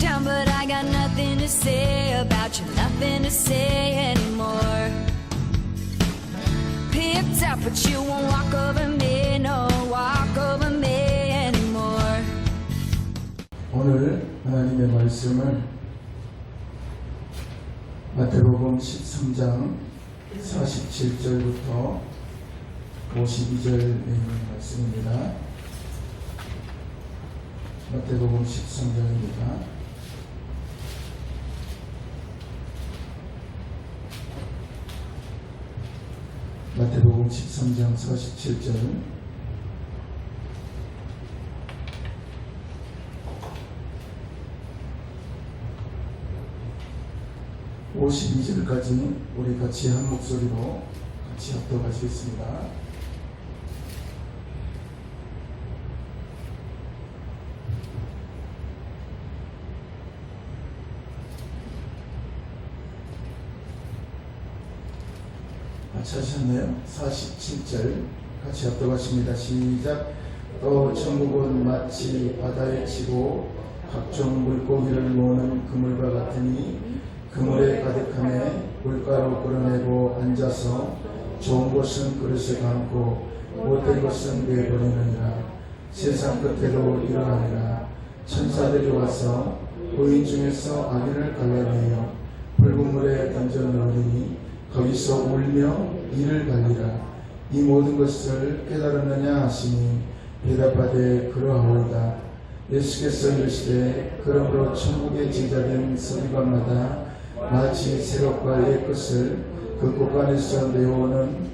down, but I got nothing to say about you, nothing to say anymore. Picked up, but you won't walk over me, no, walk over me anymore. 오늘 하나님의 말씀은 마태복음 13장 47절부터 52절에 있는 말씀입니다. 마태복음 13장입니다. 마태복음 13장 47절 52절까지 우리 같이 한 목소리로 같이 합독하시겠습니다. 같이 하셨네요. 47절 같이 합독하십니다. 시작. 또 천국은 마치 바다에 치고 각종 물고기를 모으는 그물과 같으니 그물에 가득함에 물가로 끌어내고 앉아서 좋은 것은 그릇에 담고 못된 것은 내버리느니라. 세상 끝에도 이러하니라. 천사들이 와서 부인 중에서 아기를 갈라내어 붉은 물에 던져 넣으니 거기서 울며 이를 갈리라. 이 모든 것을 깨달았느냐 하시니 대답하되 그러하오이다. 예수께서 이르시되 그러므로 천국의 제자된 서기관마다 마치 새것과 옛것을 그 곳간에서 내어오는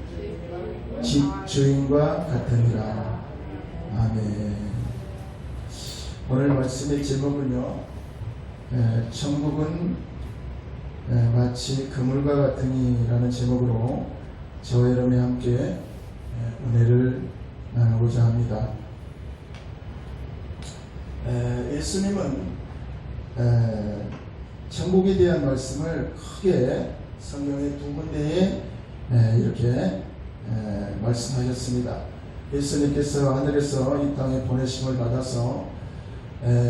집 주인과 같으니라. 아멘. 오늘 말씀의 제목은요, 천국은 마치 그물과 같으니라는 제목으로 저와 여러분이 함께 은혜를 나누고자 합니다. 예수님은 천국에 대한 말씀을 크게 성경의 두 군데에 이렇게 말씀하셨습니다. 예수님께서 하늘에서 이 땅에 보내심을 받아서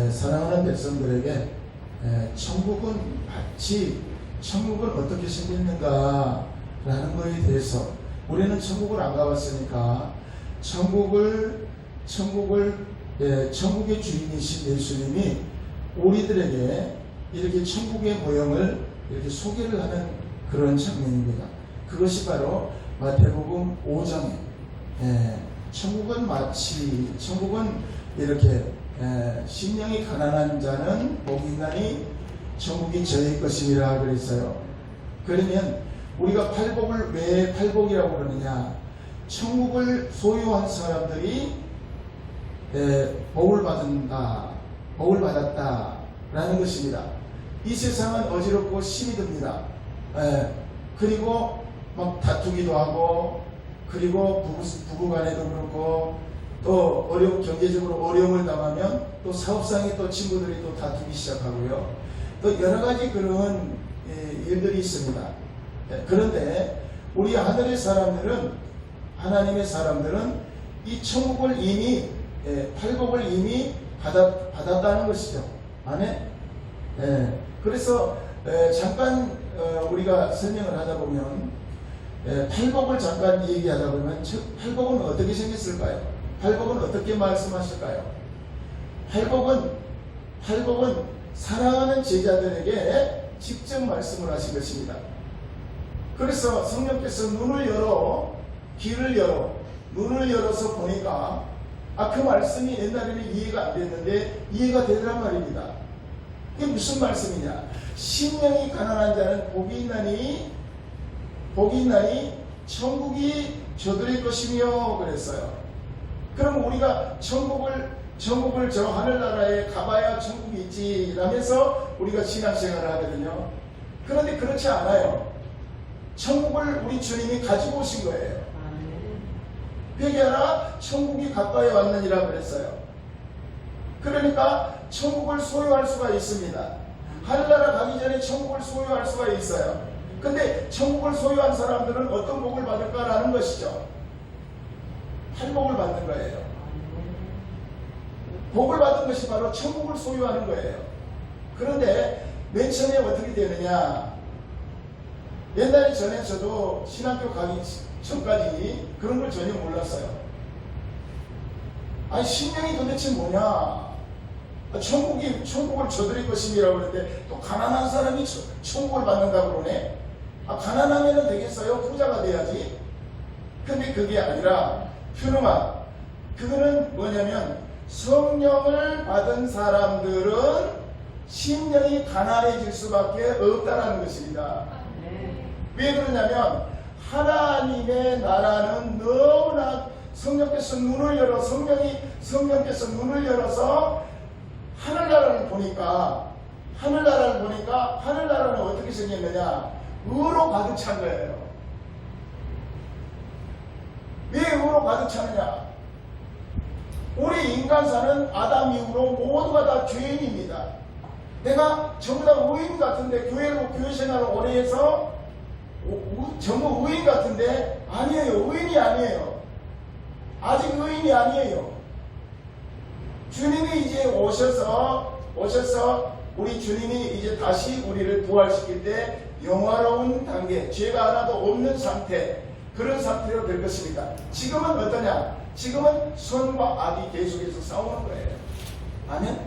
사랑하는 백성들에게 천국은 어떻게 생겼는가 라는 것에 대해서, 우리는 천국을 안 가봤으니까 천국의 주인이신 예수님이 우리들에게 이렇게 천국의 모형을 이렇게 소개를 하는 그런 장면입니다. 그것이 바로 마태복음 5장에 천국은 이렇게 심령이 가난한 자는 복이 있나니 천국이 저의 것이니라 그랬어요. 그러면 우리가 팔복을 왜 팔복이라고 그러느냐? 천국을 소유한 사람들이 복을 받았다라는 것입니다. 이 세상은 어지럽고 힘이 듭니다. 그리고 막 다투기도 하고, 그리고 부부간에도 그렇고, 또 경제적으로 어려움을 당하면 또 사업상에 또 친구들이 또 다투기 시작하고요. 또 여러 가지 그런 일들이 있습니다. 그런데 우리 하늘의 사람들은, 하나님의 사람들은 이 천국을 이미 팔복을 이미 받았다는 것이죠. 아멘. 그래서 잠깐 우리가 설명을 하다 보면 팔복을 잠깐 얘기하다 보면 팔복은 어떻게 생겼을까요? 팔복은 어떻게 말씀하실까요? 팔복은 사랑하는 제자들에게 직접 말씀을 하신 것입니다. 그래서 성령께서 눈을 열어서 보니까 그 말씀이 옛날에는 이해가 안 됐는데 이해가 되더란 말입니다. 그게 무슨 말씀이냐? 심령이 가난한 자는 복이 있나니 천국이 저들의 것이며 그랬어요. 그럼 우리가 천국을 저 하늘나라에 가봐야 천국이 있지 라면서 우리가 신앙생활을 하거든요. 그런데 그렇지 않아요. 천국을 우리 주님이 가지고 오신 거예요. 회개하라 천국이 가까이 왔느니라 그랬어요. 그러니까 천국을 소유할 수가 있습니다. 하늘나라 가기 전에 천국을 소유할 수가 있어요. 근데 천국을 소유한 사람들은 어떤 복을 받을까라는 것이죠. 팔복을 받는 거예요. 복을 받은 것이 바로 천국을 소유하는 거예요. 그런데 맨 처음에 어떻게 되느냐? 옛날에 전에 저도 신학교 가기 전까지 그런 걸 전혀 몰랐어요. 아니, 심령이 도대체 뭐냐? 천국을 저들의 것임이라고 그러는데 또 가난한 사람이 천국을 받는다고 그러네? 가난하면 되겠어요? 부자가 돼야지. 근데 그게 아니라 퓨르마, 그거는 뭐냐면 성령을 받은 사람들은 심령이 가난해질 수밖에 없다는 것입니다. 왜 그러냐면 하나님의 나라는 너무나 성령께서 눈을 열어서 하늘나라를 보니까 하늘나라는 어떻게 생겼느냐? 의로 가득 찬 거예요. 왜 의로 가득 차느냐? 우리 인간사는 아담 이후로 모두가 다 죄인입니다. 내가 전부 다 의인 같은데, 교회 생활을 오래 해서 전부 의인 같은데 아니에요. 의인이 아니에요. 아직 의인이 아니에요. 주님이 이제 오셔서 우리 주님이 이제 다시 우리를 부활시킬 때 영화로운 단계, 죄가 하나도 없는 상태, 그런 상태로 될 것입니다. 지금은 어떠냐? 지금은 선과 악이 계속해서 싸우는 거예요. 아멘?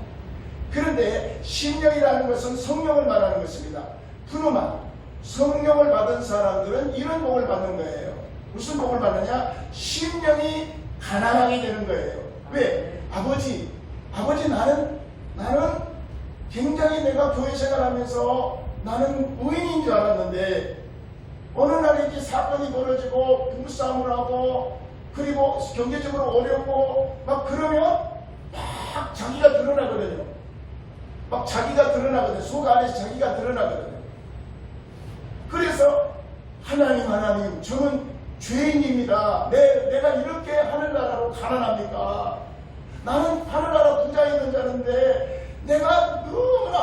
그런데 심령이라는 것은 성령을 말하는 것입니다. 푸르마, 성령을 받은 사람들은 이런 복을 받는 거예요. 무슨 복을 받느냐? 심령이 가난하게 되는 거예요. 왜? 아버지 나는 굉장히 내가 교회 생활하면서 나는 의인인 줄 알았는데 어느 날 이제 사건이 벌어지고 부부싸움을 하고 그리고 경제적으로 어렵고 막 그러면 막 자기가 드러나거든요. 속 안에서 자기가 드러나거든요. 그래서 하나님 저는 죄인입니다. 내가 이렇게 하늘나라로 가난합니까? 나는 하늘나라 부자였는 자인데 내가 너무나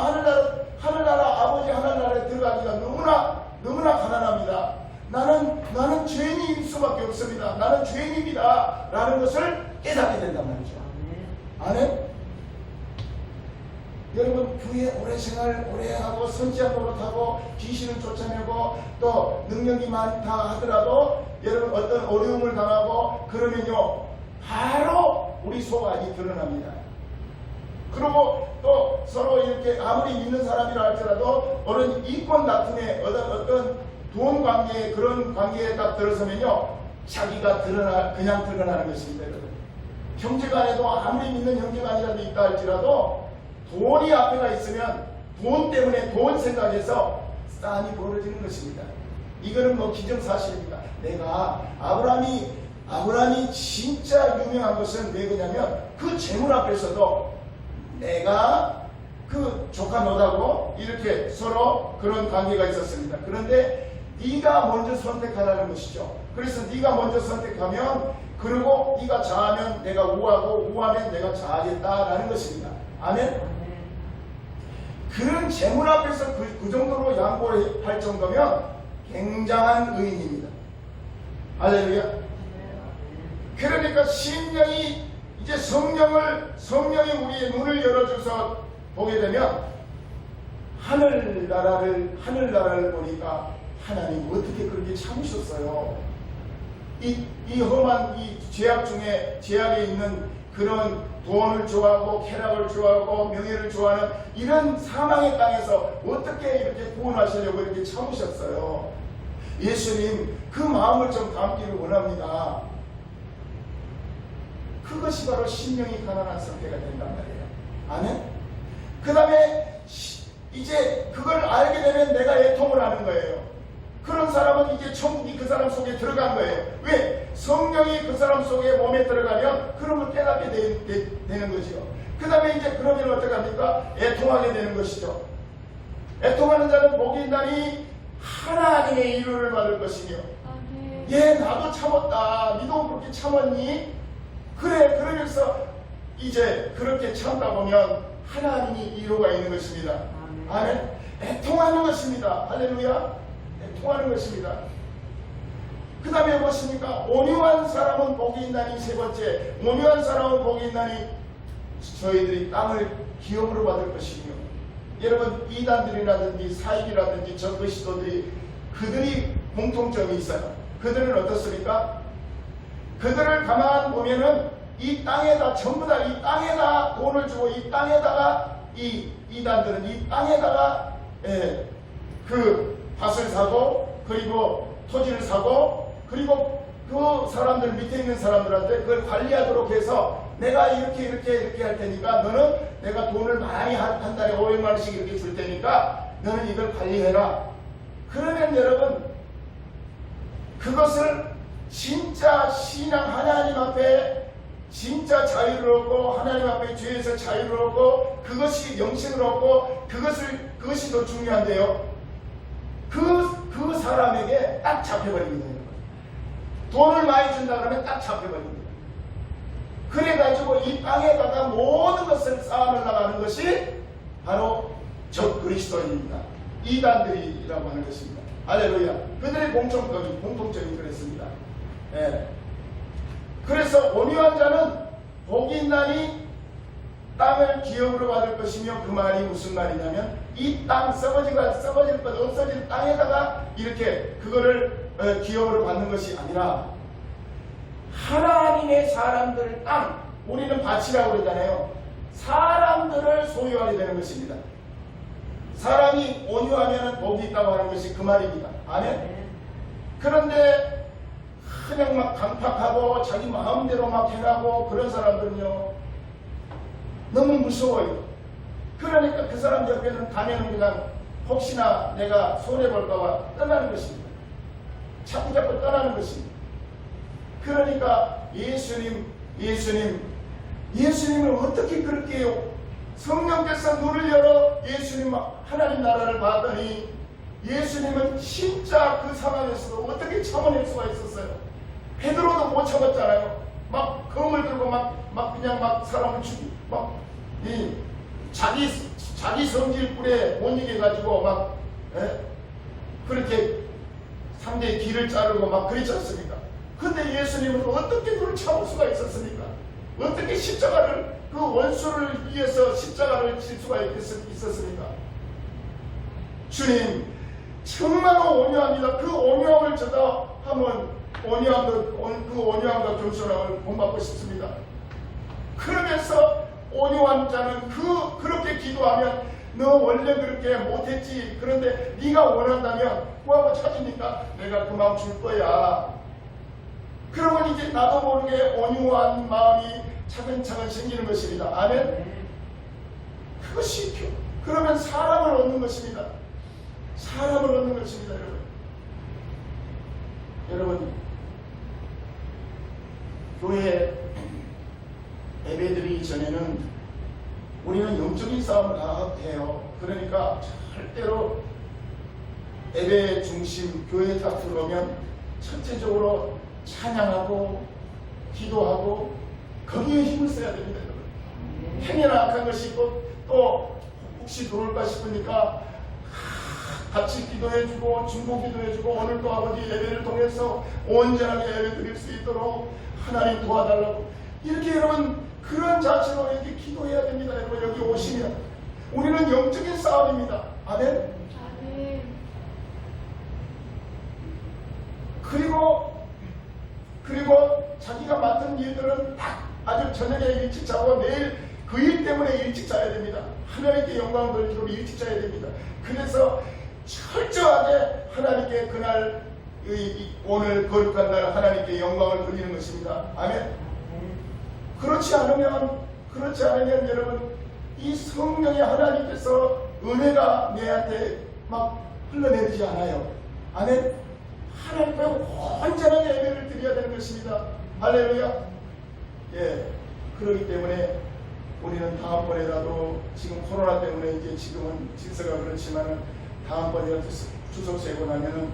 하늘나라 아버지 하늘나라에 들어가기가 너무나 가난합니다. 나는 죄인일 수밖에 없습니다. 나는 죄인입니다. 라는 것을 깨닫게 된단 말이죠. 아멘? 여러분, 교회 오래 생활 오래 하고 선지자 노릇하고 귀신을 쫓아내고 또 능력이 많다 하더라도 여러분 어떤 어려움을 당하고 그러면요 바로 우리 속 안이 드러납니다. 그리고 또 서로 이렇게 아무리 믿는 사람이라 할지라도 어떤 인권 다툼에 어떤 돈 관계, 그런 관계에 딱 들어서면요 자기가 그냥 드러나는 것입니다. 여러분, 형제간에도 아무리 믿는 형제간이라도 있다 할지라도 돈이 앞에가 있으면 돈 때문에 돈 생각해서 싸움이 벌어지는 것입니다. 이거는 뭐 기정사실입니다. 내가 아브라함이 진짜 유명한 것은 왜 그러냐면 그 재물 앞에서도 내가 그 조카 너다고 이렇게 서로 그런 관계가 있었습니다. 그런데 네가 먼저 선택하라는 것이죠. 그래서 네가 먼저 선택하면 그리고 네가 자하면 내가 우하고 우하면 내가 자하겠다라는 것입니다. 아멘? 그런 재물 앞에서 그 정도로 양보를 할 정도면 굉장한 의인입니다. 할렐루야. 그러니까 심령이 이제 성령이 우리의 눈을 열어줘서 보게 되면 하늘나라를 보니까 하나님 어떻게 그렇게 참으셨어요? 이 험한 이 죄악에 있는 그런 돈을 좋아하고 쾌락을 좋아하고 명예를 좋아하는 이런 사망의 땅에서 어떻게 이렇게 구원하시려고 이렇게 참으셨어요? 예수님 그 마음을 좀 담기를 원합니다. 그것이 바로 심령이 가난한 상태가 된단 말이에요. 아멘? 그 다음에 이제 그걸 알게 되면 내가 애통을 하는 거예요. 그런 사람은 이제 천국이 그 사람 속에 들어간 거예요. 왜? 성령이 그 사람 속에 몸에 들어가면 그러면 깨닫게 되는 거죠. 그 다음에 이제 그러면 어떻게 합니까? 애통하게 되는 것이죠. 애통하는 자는 복이 있나니 하나님의 이루를 받을 것이며 얘 나도 참았다. 니도 그렇게 참았니? 그래. 그러면서 이제 그렇게 참다 보면 하나님이 이루가 있는 것입니다. 아멘. 애통하는 것입니다. 할렐루야. 애통하는 것입니다. 그 다음에 무엇입니까? 온유한 사람은 복이 있나니. 세 번째, 온유한 사람은 복이 있나니 저희들이 땅을 기업으로 받을 것이며 여러분 이단들이라든지 사익이라든지 저 그리스도들이 그들이 공통점이 있어요. 그들은 어떻습니까? 그들을 가만 보면은 이 땅에다 전부 다 이 땅에다 돈을 주고 이 땅에다가 이 이단들은 이 땅에다가 그 밭을 사고 그리고 토지를 사고 그리고 그 사람들 밑에 있는 사람들한테 그걸 관리하도록 해서 내가 이렇게 할 테니까 너는 내가 돈을 많이 한 달에 500만 원씩 이렇게 줄 테니까 너는 이걸 관리해라. 그러면 여러분 그것을 진짜 신앙 하나님 앞에 진짜 자유를 얻고 하나님 앞에 죄에서 자유를 얻고 그것이 영생을 얻고 그것이 더 중요한데요. 그 사람에게 딱 잡혀버립니다. 돈을 많이 준다 그러면 딱 잡혀버립니다. 그래가지고 이 땅에다가 모든 것을 쌓아놓으려고 것이 바로 적 그리스도인입니다. 이단들이라고 하는 것입니다. 할렐루야. 그들의 공통점이 그랬습니다. 그래서 온유한 자는 복이 있나니 땅을 기업으로 받을 것이며 그 말이 무슨 말이냐면 이 땅 썩어질 것 없어질 땅에다가 이렇게 그거를 기업으로 받는 것이 아니라 하나님의 사람들 땅 우리는 밭이라고 그러잖아요. 사람들을 소유하게 되는 것입니다. 사람이 온유하면 복이 있다고 하는 것이 그 말입니다. 아멘. 그런데 그냥 막 강팍하고 자기 마음대로 막 해가고 그런 사람들은요 너무 무서워요. 그러니까 그 사람 옆에는 가면은 그냥 혹시나 내가 손해볼까봐 떠나는 것입니다. 자꾸 떠나는 것입니다. 그러니까 예수님을 어떻게 그렇게 해요? 성령께서 눈을 열어 예수님 하나님 나라를 봤더니 예수님은 진짜 그 상황에서도 어떻게 참아낼 수가 있었어요? 베드로도 못 참았잖아요. 막 검을 들고 그냥 사람을 죽이 자기 성질 뿔에 못 이겨가지고 그렇게 상대의 길을 자르고 그랬지 않습니까? 근데 예수님은 어떻게 그걸 참을 수가 있었습니까? 어떻게 십자가를 그 원수를 위해서 십자가를 칠 수가 있었습니까? 주님 정말로 온유합니다. 그 온유함을 저다 하면 그 온유함과 겸손함을 본받고 싶습니다. 그러면서 온유한 자는 그렇게 기도하면 너 원래 그렇게 못했지. 그런데 네가 원한다면 뭐하고 찾으니까 내가 그 마음 줄 거야. 그러면 이제 나도 모르게 온유한 마음이 차근차근 생기는 것입니다. 아멘. 그것이 그러면 사람을 얻는 것입니다. 사람을 얻는 것입니다. 여러분 교회 예배드리기 전에는 우리는 영적인 싸움을 다 해요. 그러니까 절대로 예배 중심 교회에 딱 들어오면 전체적으로 찬양하고 기도하고 거기에 힘을 써야 됩니다. 행여나 악한 것이 있고 또 혹시 들어올까 싶으니까 같이 기도해주고 중보 기도해주고 오늘 또 아버지 예배를 통해서 온전하게 예배 드릴 수 있도록 하나님 도와달라고 이렇게 여러분 그런 자체로 이렇게 기도해야 됩니다. 여러분 여기 오시면 우리는 영적인 싸움입니다. 아멘. 그리고 자기가 맡은 일들은 딱 아주 저녁에 일찍 자고 내일 그 일 때문에 일찍 자야 됩니다. 하나님께 영광을 돌리도록 일찍 자야 됩니다. 그래서 철저하게 하나님께 그날 오늘 거룩한 날 하나님께 영광을 돌리는 것입니다. 아멘. 그렇지 않으면 여러분 이 성령의 하나님께서 은혜가 내한테 흘러내리지 않아요. 아멘. 하나님께 온전하게 예배를 드려야 되는 것입니다. 할렐루야. 그렇기 때문에 우리는 다음번에라도 지금 코로나 때문에 이제 지금은 질서가 그렇지만 다음번에 주소 세고 나면은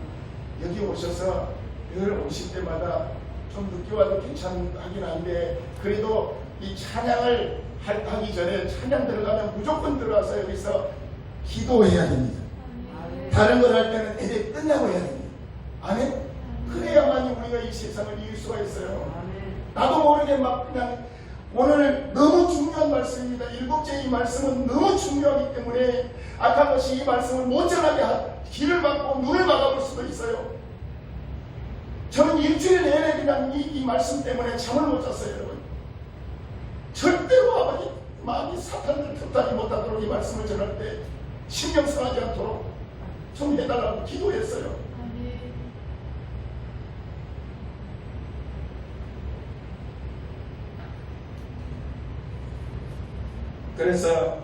여기 오셔서 늘 오실 때마다 좀 늦게 와도 괜찮긴 한데 그래도 이 찬양을 하기 전에 찬양 들어가면 무조건 들어와서 여기서 기도해야 됩니다. 다른 걸 할 때는 예배 끝나고 해야 됩니다. 아멘? 그래야만이 우리가 이 세상을 이길 수가 있어요. 나도 모르게 그냥 오늘 너무 중요한 말씀입니다. 일곱째 이 말씀은 너무 중요하기 때문에 악한 것이 이 말씀을 못 전하게 길을 막고 눈을 막아볼 수도 있어요. 저는 일주일 내내 그냥 이 말씀 때문에 잠을 못 잤어요, 여러분. 절대로 아버지 마음이 사탄을 틈타지 못하도록 이 말씀을 전할 때 신경 쓰지 않도록 좀 해달라고 기도했어요. 그래서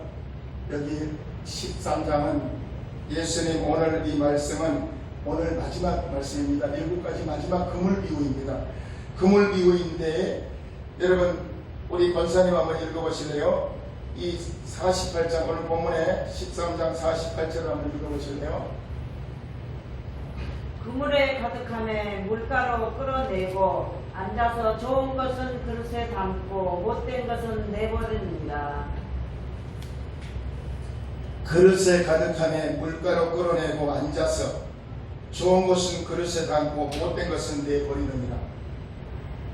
여기 13장은 예수님 오늘 이 말씀은 오늘 마지막 말씀입니다. 7가지 마지막 그물비유입니다. 그물비유인데 여러분 우리 권사님 한번 읽어보실래요? 이 48장 오늘 본문에 13장 48절을 한번 읽어보실래요? 그물에 가득함에 물가로 끌어내고 앉아서 좋은 것은 그릇에 담고 못된 것은 내버립니다. 그릇에 가득함에 물가로 끌어내고 앉아서 좋은 것은 그릇에 담고 못된 것은 내버리느니라.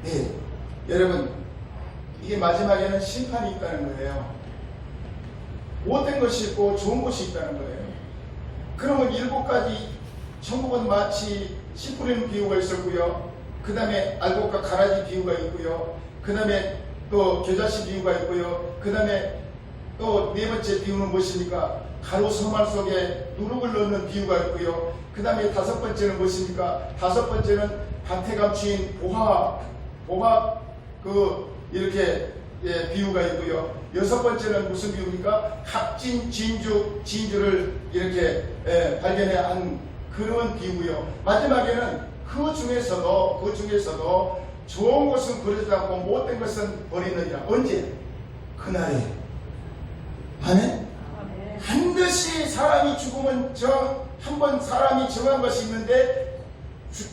네, 여러분 이게 마지막에는 심판이 있다는 거예요. 못된 것이 있고 좋은 것이 있다는 거예요. 그러면 7가지 천국은 마치 씨 뿌리는 비유가 있었고요. 그 다음에 알곡과 가라지 비유가 있고요. 그 다음에 또 겨자씨 비유가 있고요. 그 다음에 또 4번째 비유는 무엇입니까? 가루 서말 속에 누룩을 넣는 비유가 있고요. 그 다음에 5번째는 무엇입니까? 5번째는 밭에 감추인 보화 이렇게 비유가 있고요. 6번째는 무슨 비유입니까? 값진 진주를 이렇게 발견해 한 그런 비유고요. 마지막에는 그 중에서도 좋은 것은 그릇에 담고 못된 것은 버리느니라. 언제? 그날에. 아멘? 반드시 사람이 죽으면 한번 사람이 정한 것이 있는데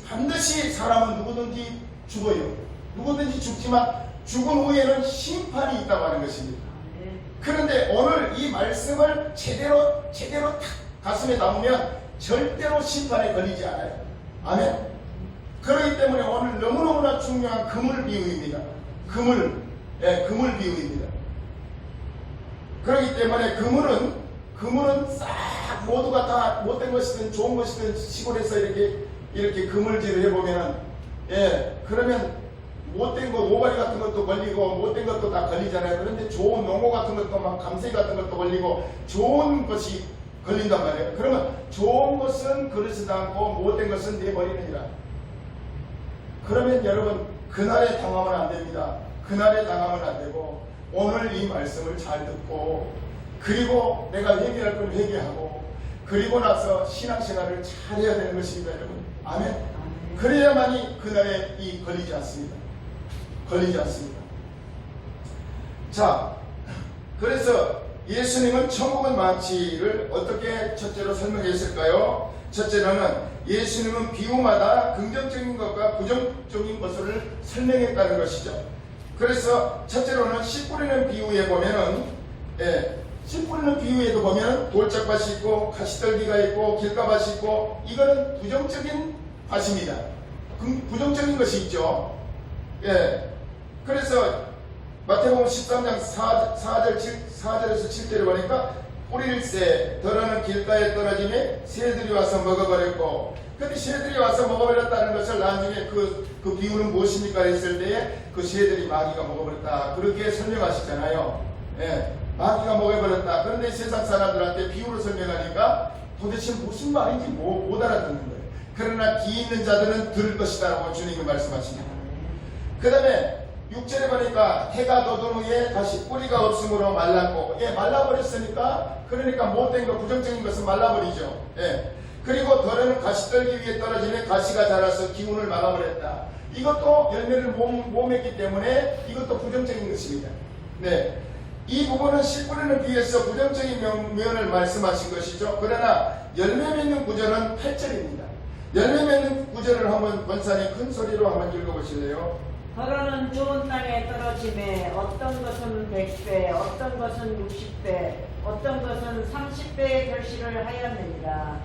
반드시 사람은 누구든지 죽어요. 누구든지 죽지만 죽은 후에는 심판이 있다고 하는 것입니다. 그런데 오늘 이 말씀을 제대로 탁 가슴에 담으면 절대로 심판에 걸리지 않아요. 아멘. 그렇기 때문에 오늘 너무너무나 중요한 그물 비유입니다. 그물 비유입니다. 그렇기 때문에 그물은 싹 모두가 다 못된 것이든 좋은 것이든 시골에서 이렇게 그물질을 해보면 그러면 못된 거 오가리 같은 것도 걸리고 못된 것도 다 걸리잖아요. 그런데 좋은 농어 같은 것도 막 감새 같은 것도 걸리고 좋은 것이 걸린단 말이에요. 그러면 좋은 것은 그릇에 담고 못된 것은 내버리느니라. 그러면 여러분 그날에 당하면 안 됩니다. 그날에 당하면 안 되고 오늘 이 말씀을 잘 듣고 그리고 내가 회개할 걸 회개하고 그리고 나서 신앙생활을 잘 해야 되는 것입니다, 여러분. 아멘. 그래야만이 그날에 걸리지 않습니다. 자, 그래서 예수님은 천국은 마치를 어떻게 첫째로 설명했을까요? 첫째로는 예수님은 비유마다 긍정적인 것과 부정적인 것을 설명했다는 것이죠. 그래서 첫째로는 씨 뿌리는 비유에 보면은 씨 뿌리는 비유에도 보면 돌짝밭이 있고 가시떨기가 있고 길가밭이 있고 이거는 부정적인 밭입니다. 부정적인 것이 있죠. 그래서 마태복음 13장 4절에서 7절에 보니까 뿌릴새 덜어는 길가에 떨어지며 새들이 와서 먹어버렸고, 근데 새들이 와서 먹어버렸다는 것을 나중에 그 비유는 무엇입니까 했을 때에 그 새들이 마귀가 먹어버렸다 그렇게 설명하시잖아요. 마귀가 먹어버렸다. 그런데 세상 사람들한테 비유로 설명하니까 도대체 무슨 말인지 못 알아듣는 거예요. 그러나 기 있는 자들은 들을 것이다 라고 주님이 말씀하십니다. 그 다음에 6절에 보니까 해가 돋은 후에 다시 뿌리가 없으므로 말랐고, 말라버렸으니까 그러니까 못된 거 부정적인 것은 말라버리죠. 그리고 덜어는 가시떨기 위에 떨어지면 가시가 자라서 기운을 막아버렸다. 이것도 열매를 못 맺기 때문에 이것도 부정적인 것입니다. 이 부분은 씨 뿌리는 비유에서 부정적인 면을 말씀하신 것이죠. 그러나 열매 맺는 구절은 8절입니다. 열매 맺는 구절을 한번 권사님 큰 소리로 한번 읽어보실래요? 덜어는 좋은 땅에 떨어짐에 어떤 것은 100배, 어떤 것은 60배, 어떤 것은 30배의 결실을 하였느니라.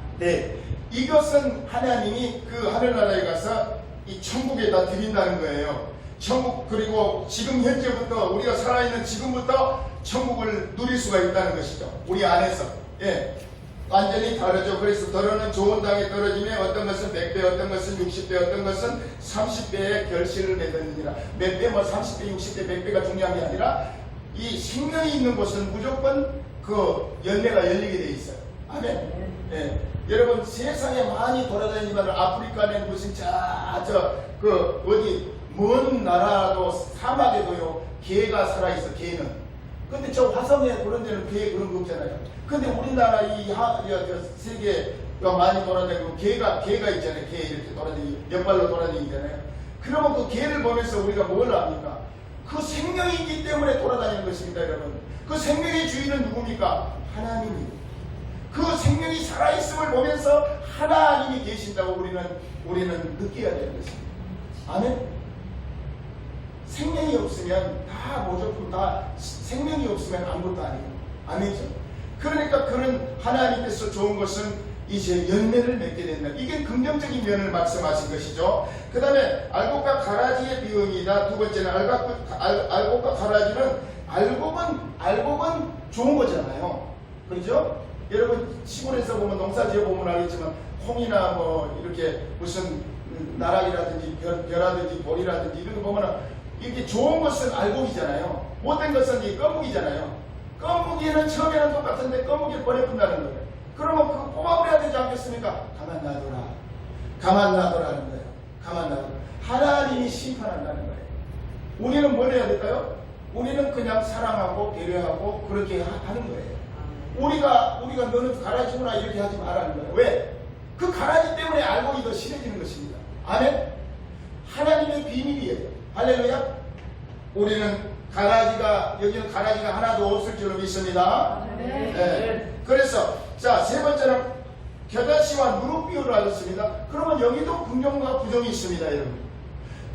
이것은 하나님이 그 하늘나라에 가서 이 천국에다 드린다는 거예요. 천국, 그리고 지금 현재부터 우리가 살아있는 지금부터 천국을 누릴 수가 있다는 것이죠. 우리 안에서. 예. 완전히 다르죠. 그래서 더러는 좋은 땅에 떨어지면 어떤 것은 100배, 어떤 것은 60배, 어떤 것은 30배의 결실을 맺느니라. 몇 배, 뭐 30배, 60배, 100배가 중요한 게 아니라 이 생명이 있는 곳은 무조건 그 열매가 열리게 돼 있어요. 아멘. 예. 여러분 세상에 많이 돌아다니지만 아프리카는 무슨 그 어디 먼 나라도 사막에도요 개가 살아있어. 개는. 근데 저 화성에 그런 데는 개 그런 거 없잖아요. 근데 우리나라 세계가 많이 돌아다니고 개가 있잖아요. 개 이렇게 돌아다니고 몇 발로 돌아다니잖아요. 그러면 그 개를 보면서 우리가 뭘 압니까? 그 생명이 있기 때문에 돌아다니는 것입니다, 여러분. 그 생명의 주인은 누굽니까? 하나님입니다. 그 생명이 살아있음을 보면서 하나님이 계신다고 우리는 느껴야 되는 것입니다. 아멘? 생명이 없으면 다 모조품, 다 생명이 없으면 아무것도 아니고. 아멘이죠? 그러니까 그런 하나님께서 좋은 것은 이제 열매를 맺게 된다. 이게 긍정적인 면을 말씀하신 것이죠. 그 다음에 알곡과 가라지의 비유입니다. 두 번째는 알곡과 가라지는 알곡은 좋은 거잖아요. 그렇죠? 여러분 시골에서 보면 농사 지어 보면 알겠지만 콩이나 뭐 이렇게 무슨 나락이라든지 벼라든지 보리라든지 이런 거 보면 이렇게 좋은 것은 알곡이잖아요. 못된 것은 이 껌묵이잖아요. 껌묵이는 처음에는 똑같은데 껌묵이를 버려본다는 거예요. 그러면 그 뽑아버려야 되지 않겠습니까? 가만 놔둬라. 가만 놔둬라는 거예요. 가만 놔둬라. 하나님이 심판한다는 거예요. 우리는 뭘 해야 될까요? 우리는 그냥 사랑하고 배려하고 그렇게 하는 거예요. 우리가 너는 가라지구나 이렇게 하지 말라는 거예요. 왜? 그 가라지 때문에 알곡이 더 심해지는 것입니다. 아멘? 하나님의 비밀이에요. 할렐루야. 우리는 여기는 가라지가 하나도 없을 줄로 믿습니다. 네. 그래서 세 번째는 겨자씨와 누룩 비유를 하셨습니다. 그러면 여기도 긍정과 부정이 있습니다, 여러분.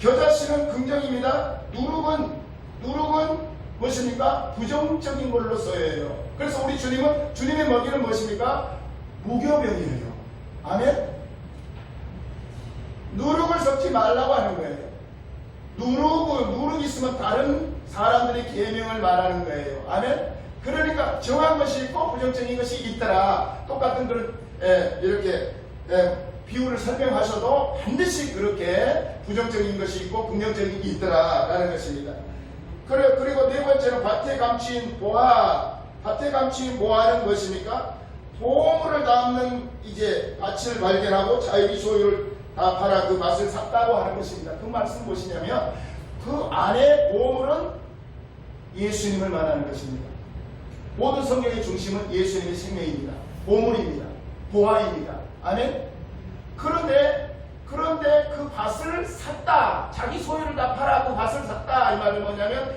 겨자씨는 긍정입니다. 누룩은 무엇입니까? 부정적인 걸로 써요. 그래서 우리 주님의 먹이는 무엇입니까? 무교병이에요. 아멘? 누룩을 섞지 말라고 하는 거예요. 누룩이 있으면 다른 사람들의 계명을 말하는 거예요. 아멘? 그러니까 정한 것이 있고 부정적인 것이 있더라. 똑같은 그런 이렇게 비유를 설명하셔도 반드시 그렇게 부정적인 것이 있고 긍정적인 게 있더라라는 것입니다. 그리고 네 번째는 밭에 감추인 보화. 밭에 감추인 보화는 무엇입니까? 보물을 담는 이제 밭을 발견하고 자기 소유를 다 팔아 그 맛을 샀다고 하는 것입니다. 그 말씀 무엇이냐면 그 안에 보물은 예수님을 말하는 것입니다. 모든 성경의 중심은 예수님의 생명입니다. 보물입니다. 보화입니다. 아멘? 그런데 그 밭을 샀다. 자기 소유를 다 팔아 그 밭을 샀다. 이 말은 뭐냐면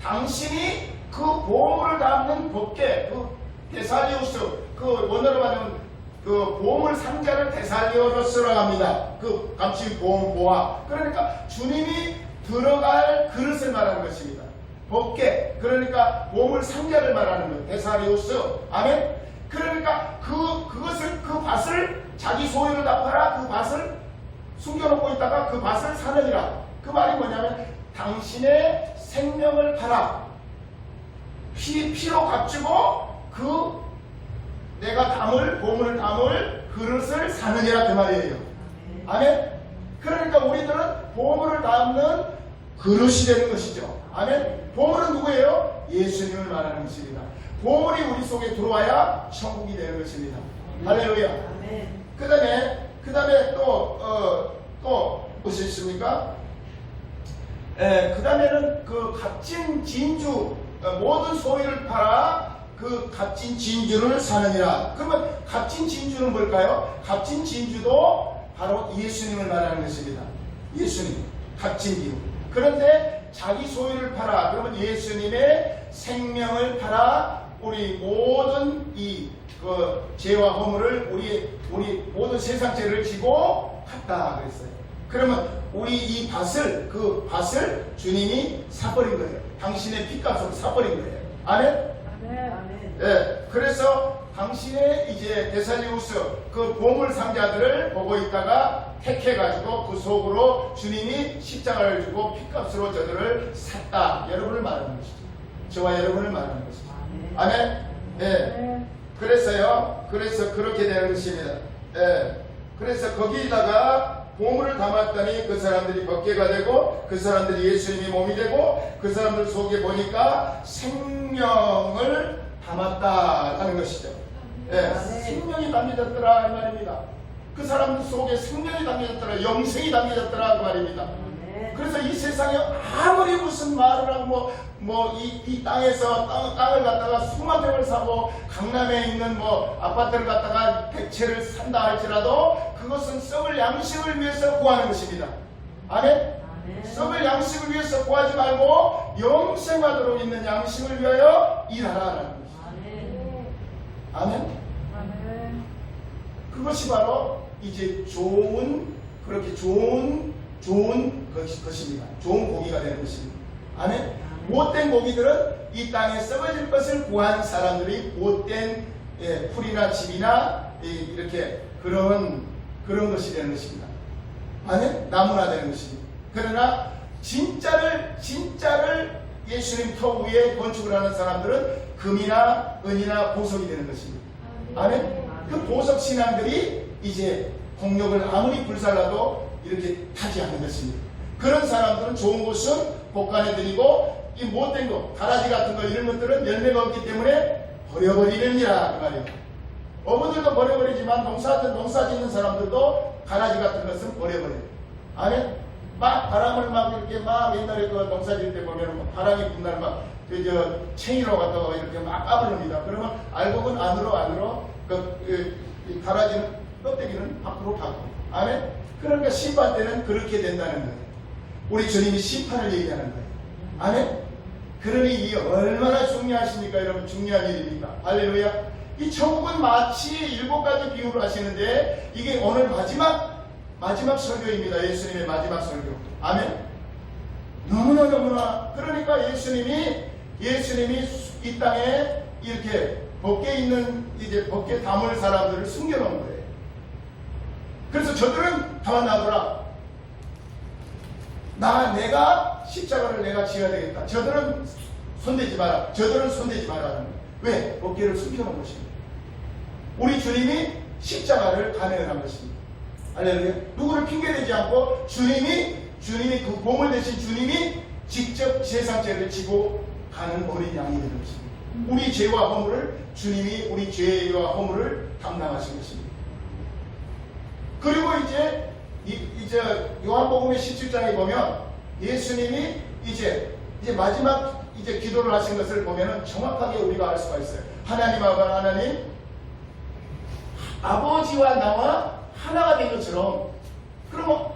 당신이 그 보물을 담는 법궤, 그 데살리우스, 그 원어로 말하면 그 보물 상자를 데살리우스라고 합니다. 그 감추인 보화. 그러니까 주님이 들어갈 그릇을 말하는 것입니다. 법궤, 그러니까 보물 상자를 말하는 거예요. 데살리우스. 아멘? 그러니까 그 밭을 자기 소유를 다 팔아 그 밭을 숨겨놓고 있다가 그 밭을 사느니라. 그 말이 뭐냐면 당신의 생명을 팔아 피로 값주고 그 내가 보물을 담을 그릇을 사느니라 그 말이에요. 아멘? 그러니까 우리들은 보물을 담는 그릇이 되는 것이죠. 아멘? 보물은 누구예요? 예수님을 말하는 것입니다. 보물이 우리 속에 들어와야 천국이 되는 것입니다. 할렐루야. 그 다음에 또 무엇이 있습니까? 그 다음에는 그 값진 진주, 모든 소유를 팔아 그 값진 진주를 사느니라. 그러면 값진 진주는 뭘까요? 값진 진주도 바로 예수님을 말하는 것입니다. 예수님, 값진 진주. 그런데 자기 소유를 팔아, 그러면 예수님의 생명을 팔아 우리 모든 그 죄와 허물을 우리 모든 세상 죄를 지고 갔다 그랬어요. 그러면 우리 이 밭을 주님이 사버린 거예요. 당신의 핏값으로 사버린 거예요. 아멘? 아멘. 네, 그래서 당신의 이제 데살리우스 그 보물 상자들을 보고 있다가 택해가지고 그 속으로 주님이 십자가를 주고 핏값으로 저들을 샀다. 여러분을 말하는 것이죠. 저와 여러분을 말하는 것이죠. 아멘. 예. 그래서요. 그래서 그렇게 되는 것입니다. 예. 그래서 거기다가 보물을 담았더니 그 사람들이 법궤가 되고 그 사람들이 예수님이 몸이 되고 그 사람들 속에 보니까 생명을 담았다라는 것이죠. 예, 생명이 담겨졌더라 이 말입니다. 그 사람들 속에 생명이 담겨졌더라, 영생이 담겨졌더라 그 말입니다. 그래서 이 세상에 아무리 무슨 말을 하고 이 땅에서 땅을 갖다가 수만 평을 사고 강남에 있는 아파트를 갖다가 100채를 산다 할지라도 그것은 썩을 양식을 위해서 구하는 것입니다. 아멘? 썩을 양식을 위해서 구하지 말고 영생하도록 있는 양식을 위하여 일하라는 것입니다. 아멘? 그것이 바로 이제 그렇게 좋은 것입니다. 좋은 고기가 되는 것입니다. 아멘? 못된 고기들은 이 땅에 썩어질 것을 구한 사람들이 못된 풀이나 집이나 이렇게 그런 것이 되는 것입니다. 아멘? 나무나 되는 것입니다. 그러나 진짜를 예수님 터 위에 건축을 하는 사람들은 금이나 은이나 보석이 되는 것입니다. 아멘? 그 보석 신앙들이 이제 공력을 아무리 불살라도 이렇게 타지 않는 것입니다. 그런 사람들은 좋은 것은 복간에 드리고 이 못된 것, 가라지 같은 거 이런 것들은 열매가 없기 때문에 버려버리느니라 그 말이에요. 어부들도 버려버리지만 농사 짓는 사람들도 가라지 같은 것은 버려버려요. 아멘? 막 바람을 이렇게 옛날에 그 농사 짓을 때 보면 바람이 분날 챙이로 갖다가 이렇게 막 까불릅니다. 그러면 알곡은 안으로 이 가라지는 껍데기는 밖으로 가고. 아멘? 그러니까 심판 때는 그렇게 된다는 거예요. 우리 주님이 심판을 얘기하는 거예요. 아멘? 그러니 이게 얼마나 중요하십니까? 여러분, 중요한 일입니까? 할렐루야. 이 천국은 마치 7가지 비유를 하시는데 이게 오늘 마지막 설교입니다. 예수님의 마지막 설교. 아멘? 너무나 그러니까 예수님이 이 땅에 이렇게 법궤 있는 이제 법궤 담을 사람들을 숨겨놓은 거예요. 그래서 저들은 더 나더라. 내가 십자가를 내가 지어야 되겠다. 저들은 손대지 마라. 저들은 손대지 마라. 왜? 법궤를 숨겨놓은 것입니다. 우리 주님이 십자가를 감행한 것입니다. 할렐루야. 누구를 핑계대지 않고 주님이 그 보물 대신 주님이 직접 세상죄를 지고 가는 어린 양이 되는 것입니다. 우리 죄와 허물을 주님이 우리 죄와 허물을 담당하신 것입니다. 그리고 이제 요한복음의 17장에 보면 예수님이 이제 마지막 기도를 하신 것을 보면은 정확하게 우리가 알 수가 있어요. 하나님 아버지와 나와 하나가 된 것처럼, 그러면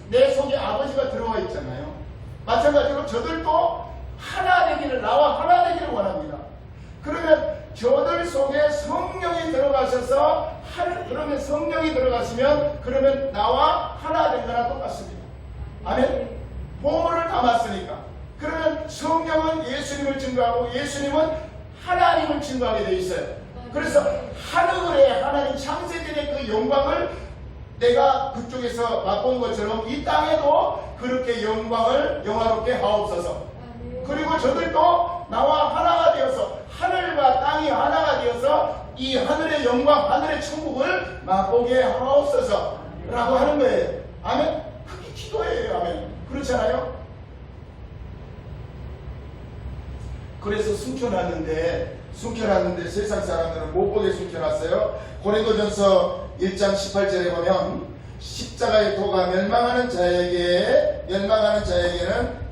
내 속에 아버지가 들어와 있잖아요. 마찬가지로 저들도 하나 되기를, 나와 하나 되기를 원합니다. 그러면 저들 속에 성령이 들어가셔서 그러면 성령이 들어가시면 그러면 나와 하나 된 거나 똑같습니다. 아멘? 보물을 담았으니까. 그러면 성령은 예수님을 증거하고 예수님은 하나님을 증거하게 되어 있어요. 그래서 하늘에 하나님 창세전의 그 영광을 내가 그쪽에서 맛본 것처럼 이 땅에도 그렇게 영광을 영화롭게 하옵소서. 그리고 저들도 나와 하나가 되어서 하늘과 땅이 하나가 되어서 이 하늘의 영광, 하늘의 천국을 맛보게 하옵소서 라고 하는 거예요. 아멘? 그게 기도예요. 아멘? 그렇잖아요? 그래서 숨겨놨는데 세상 사람들은 못 보게 숨겨놨어요. 고린도전서 1장 18절에 보면 십자가의 도가 멸망하는 자에게는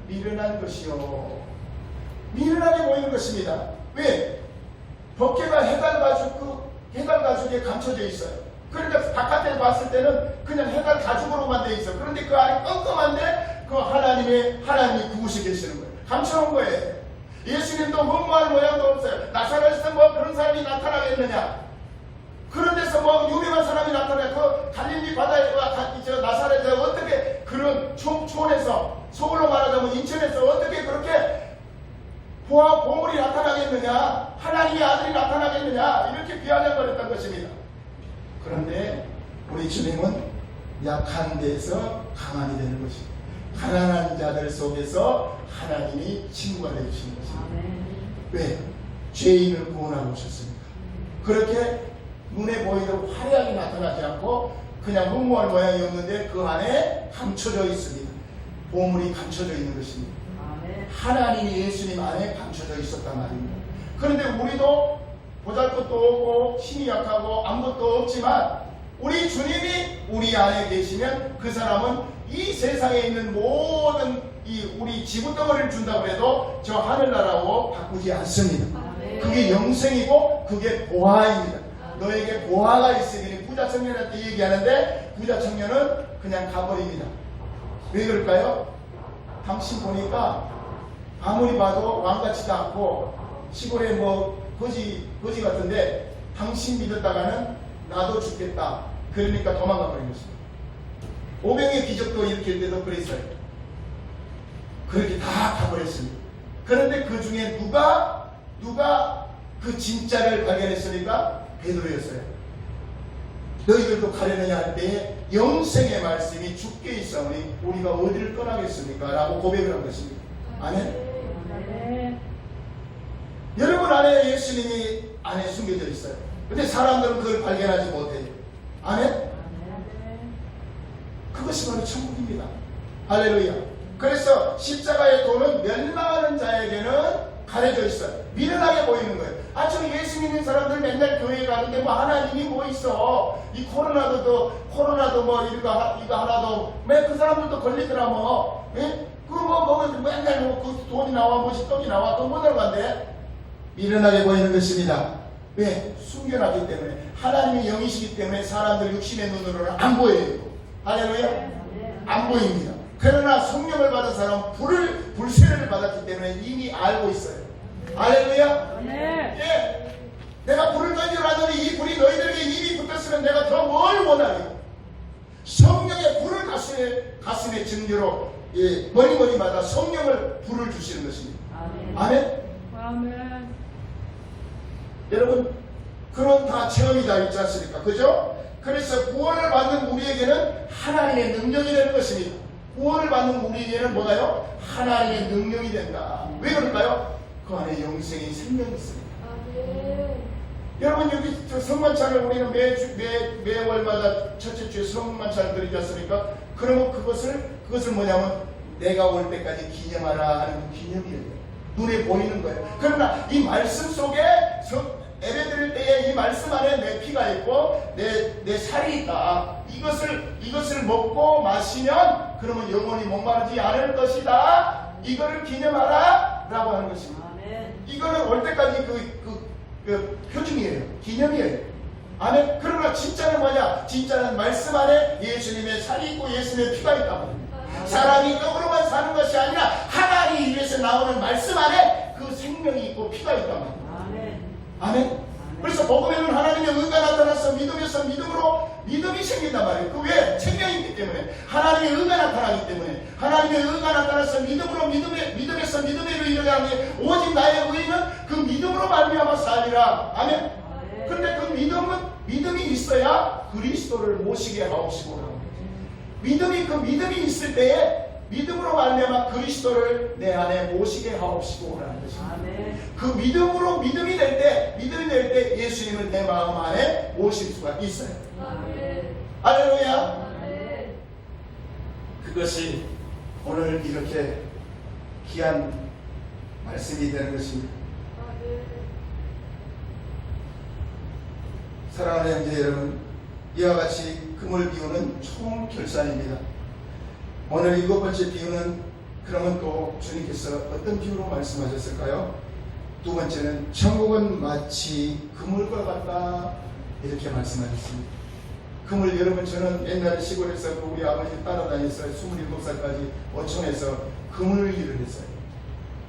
미련한 것이요, 미련하게 보이는 것입니다. 왜? 법궤가 해달 가죽에 감춰져 있어요. 그러니까 바깥에서 봤을 때는 그냥 해달 가죽으로만 돼 있어. 그런데 그 안에 껌껌한데 그 하나님이 그곳에 계시는 거예요. 감춰놓은 거예요. 예수님도 흠모할 모양도 없어요. 나사렛에서 그런 사람이 나타나겠느냐? 그런 데서 유명한 사람이 나타나요. 그 갈릴리 바다에와 나사렛에서 어떻게 그런 초원에서, 서울로 말하자면 인천에서 어떻게 그렇게 부와 보물이 나타나겠느냐, 하나님의 아들이 나타나겠느냐, 이렇게 비아냥거렸던 것입니다. 그런데 우리 주님은 약한 데에서 강한이 되는 것입니다. 가난한 자들 속에서 하나님이 친구가 되주시는 것입니다. 왜? 죄인을 구원하고 오셨습니다. 그렇게 눈에 보이도록 화려하게 나타나지 않고 그냥 흠모할 모양이 없는데 그 안에 감춰져 있습니다. 보물이 감춰져 있는 것입니다. 하나님이 예수님 안에 감춰져 있었단 말입니다. 그런데 우리도 보잘것도 없고 힘이 약하고 아무것도 없지만 우리 주님이 우리 안에 계시면 그 사람은 이 세상에 있는 모든 이 우리 지구덩어리를 준다고 해도 저 하늘나라로 바꾸지 않습니다. 그게 영생이고 그게 보화입니다. 너에게 보화가 있으니 부자 청년한테 얘기하는데 부자 청년은 그냥 가버립니다. 왜 그럴까요? 당신 보니까 아무리 봐도 왕같지도 않고 시골에 뭐 거지 같은데 당신 믿었다가는 나도 죽겠다. 그러니까 도망가 버린 것입니다. 오병의 기적도 일으킬 때도 그랬어요. 그렇게 다 가버렸습니다. 그런데 그 중에 누가 그 진짜를 발견했으니까 베드로였어요. 너희들도 가려느냐 할 때에 영생의 말씀이 죽게 있사오니 우리가 어디를 떠나겠습니까? 라고 고백을 한 것입니다. 아멘. 여러분 안에 예수님이 안에 숨겨져 있어요. 근데 사람들은 그걸 발견하지 못해요. 아멘. 그것이 바로 천국입니다. 할렐루야. 그래서 십자가의 도는 멸망하는 자에게는 가려져 있어요. 미련하게 보이는 거예요. 저 예수 믿는 사람들 맨날 교회에 가는데 뭐 하나님이 뭐 있어. 이 코로나도 뭐 이거 하나도 왜 그 사람들도 걸리더라 뭐. 예? 그거 맨날 그 돈이 나와 뭐시 떡이 나와 그거 못 들어간대. 미련하게 보이는 것입니다. 왜? 숨겨놨기 때문에. 하나님이 영이시기 때문에 사람들 육신의 눈으로는 안 보여요. 할렐루야. 안 보입니다. 그러나 성령을 받은 사람은 불세례를 받았기 때문에 이미 알고 있어요. 할렐루야. 예. 내가 불을 던지라더니 이 불이 너희들에게 이미 붙었으면 내가 더 뭘 원하요. 성령의 불을 가슴에 증거로 머리마다 성령을 불을 주시는 것입니다. 아멘. 아멘. 여러분 그런 다 체험이 다 있지 않습니까? 그죠? 그래서 구원을 받는 우리에게는 하나님의 능력이 되는 것입니다. 구원을 받는 우리에게는 뭐가요? 하나님의 능력이 된다. 왜 그럴까요? 그 안에 영생의 생명이 있습니다. 여러분 여기 성만찬을 우리는 매월마다 첫째 주에 성만찬을 드리지 않습니까? 그러면 그것을 뭐냐면 내가 올 때까지 기념하라 하는 기념이에요. 눈에 보이는 거예요. 그러나 이 말씀 속에 예배 드릴 때에 이 말씀 안에 내 피가 있고 내 살이 있다. 이것을 먹고 마시면 그러면 영원히 목마르지 않을 것이다. 이거를 기념하라 라고 하는 것입니다. 이거는 올 때까지 그 표징이에요. 기념이에요. 아멘. 그러나 진짜는 뭐냐? 진짜는 말씀 안에 예수님의 살이 있고 예수님의 피가 있다. 사람이 떡으로만 사는 것이 아니라 하나님 위해서 나오는 말씀 안에 그 생명이 있고 피가 있단 말이에요. 아멘. 그래서 복음에는 하나님의 의가 나타나서 믿음에서 믿음이 생긴단 말이에요. 그 왜? 생명이 있기 때문에. 하나님의 의가 나타나기 때문에. 하나님의 의가 나타나서 믿음에서 믿음으로 이르게 게 오직 나의 의는 그 믿음으로 말미암아 살리라. 아멘. 그런데 그 믿음이 있어야 그리스도를 모시게 하옵시고. 믿음이 있을 때에 믿음으로 말미암아 그리스도를 내 안에 모시게 하옵시고라는 것입니다. 그 믿음이 될 때 예수님을 내 마음 안에 모실 수가 있어요. 할렐루야. 그것이 오늘 이렇게 귀한 말씀이 되는 것입니다. 사랑하는 형제 여러분, 이와 같이 금을 비우는 총 결산입니다. 오늘 7번째 비유는 그러면 또 주님께서 어떤 비유로 말씀하셨을까요? 두 번째는 천국은 마치 그물과 같다 이렇게 말씀하셨습니다. 그물 여러분 저는 옛날에 시골에서 우리 아버지 따라다녔어요. 27살까지 어촌에서 그물 일을 했어요.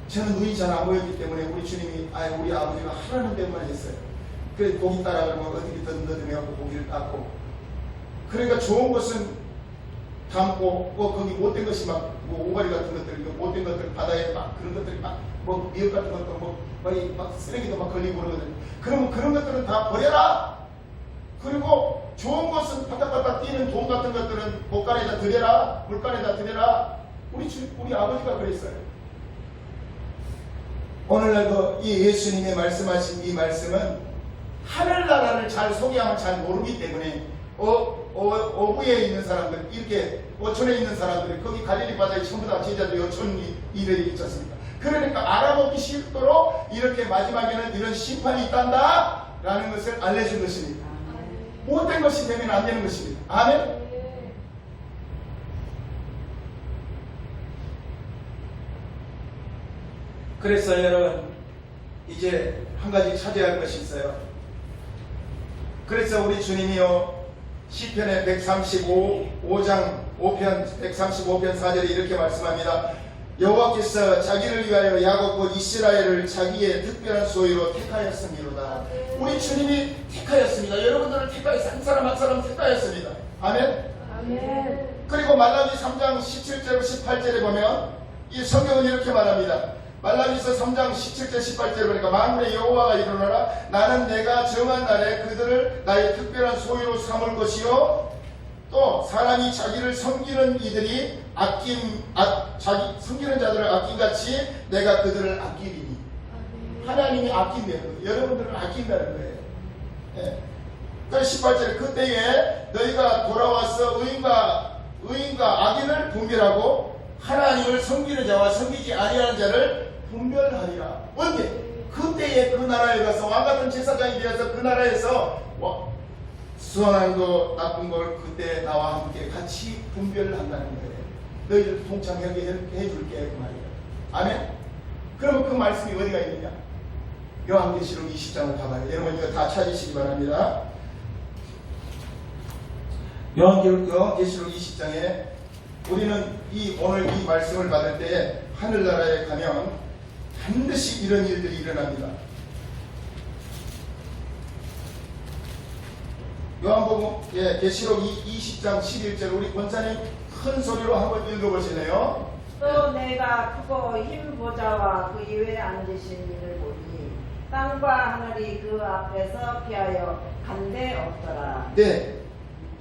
저는 눈이 잘 안 보였기 때문에 우리 주님이 우리 아버지가 하라는 대로만 했어요. 그래서 고기 따라가면 어떻게 던져내고 고기를 닦고 그러니까 좋은 것은 담고 거기 못된 것이 막 뭐 오가리 같은 것들, 못된 것들 바다에 막 그런 것들이 뭐 미역 같은 것도 막 쓰레기도 막 걸리고 그러거든요. 그러면 그런 것들은 다 버려라. 그리고 좋은 것은 바닥바닥 뛰는 돈 같은 것들은 목간에다 드려라, 물간에다 드려라. 우리 아버지가 그랬어요. 오늘날도 이 예수님의 말씀하신 이 말씀은 하늘나라를 잘 소개하면 잘 모르기 때문에 어부에 있는 사람들, 이렇게 어촌에 있는 사람들이 거기 갈릴리 바다에 전부 다 제자들이 어촌이 이들이 있지 않습니까? 그러니까 알아보기 쉽도록 이렇게 마지막에는 이런 심판이 있단다 라는 것을 알려준 것입니다. 못된 것이 되면 안 되는 것입니다. 아멘. 그래서 여러분 이제 한 가지 찾아야 할 것이 있어요. 그래서 우리 주님이요 시편의 135장 135편 4절에 이렇게 말씀합니다. 여호와께서 자기를 위하여 야곱 곧 이스라엘을 자기의 특별한 소유로 택하였음이로다. 우리 주님이 택하였습니다. 여러분들을 택하였습니다. 한 사람 한 사람 택하였습니다. 아멘. 아멘. 그리고 말라기 3장 17절 18절에 보면 이 성경은 이렇게 말합니다. 말라기서 3장 17절 18절 보니까 만군의 여호와가 이르노라 나는 내가 정한 날에 그들을 나의 특별한 소유로 삼을 것이요 또 사람이 자기를 섬기는 이들이 섬기는 자들을 아낌같이 내가 그들을 아끼리니. 하나님이 아낀다는 거예요. 여러분들을 아낀다는 거예요. 예. 18절에 그때에 너희가 돌아와서 의인과 악인을 분별하고 하나님을 섬기는 자와 섬기지 아니하는 자를 분별하리라. 언제? 그때에 그 나라에 가서 왕같은 제사장이 되어서 그 나라에서 수상한 거 나쁜 걸 그때 나와 함께 같이 분별을 한다는 거예요. 너희들 동참하게 해줄게 그 말이에요. 아멘. 그러면 그 말씀이 어디가 있느냐? 요한계시록 20장을 가봐요. 여러분 이거 다 찾으시기 바랍니다. 요한계시록 20장에 우리는 오늘 이 말씀을 받을 때 하늘나라에 가면 반드시 이런 일들이 일어납니다. 요한복음 계시록 20장 11절 우리 권사님 큰 소리로 한번 읽어보실래요? 또 내가 크고 흰 보좌와 그 위에 앉으신 이를 보니 땅과 하늘이 그 앞에서 피하여 간데 없더라. 네,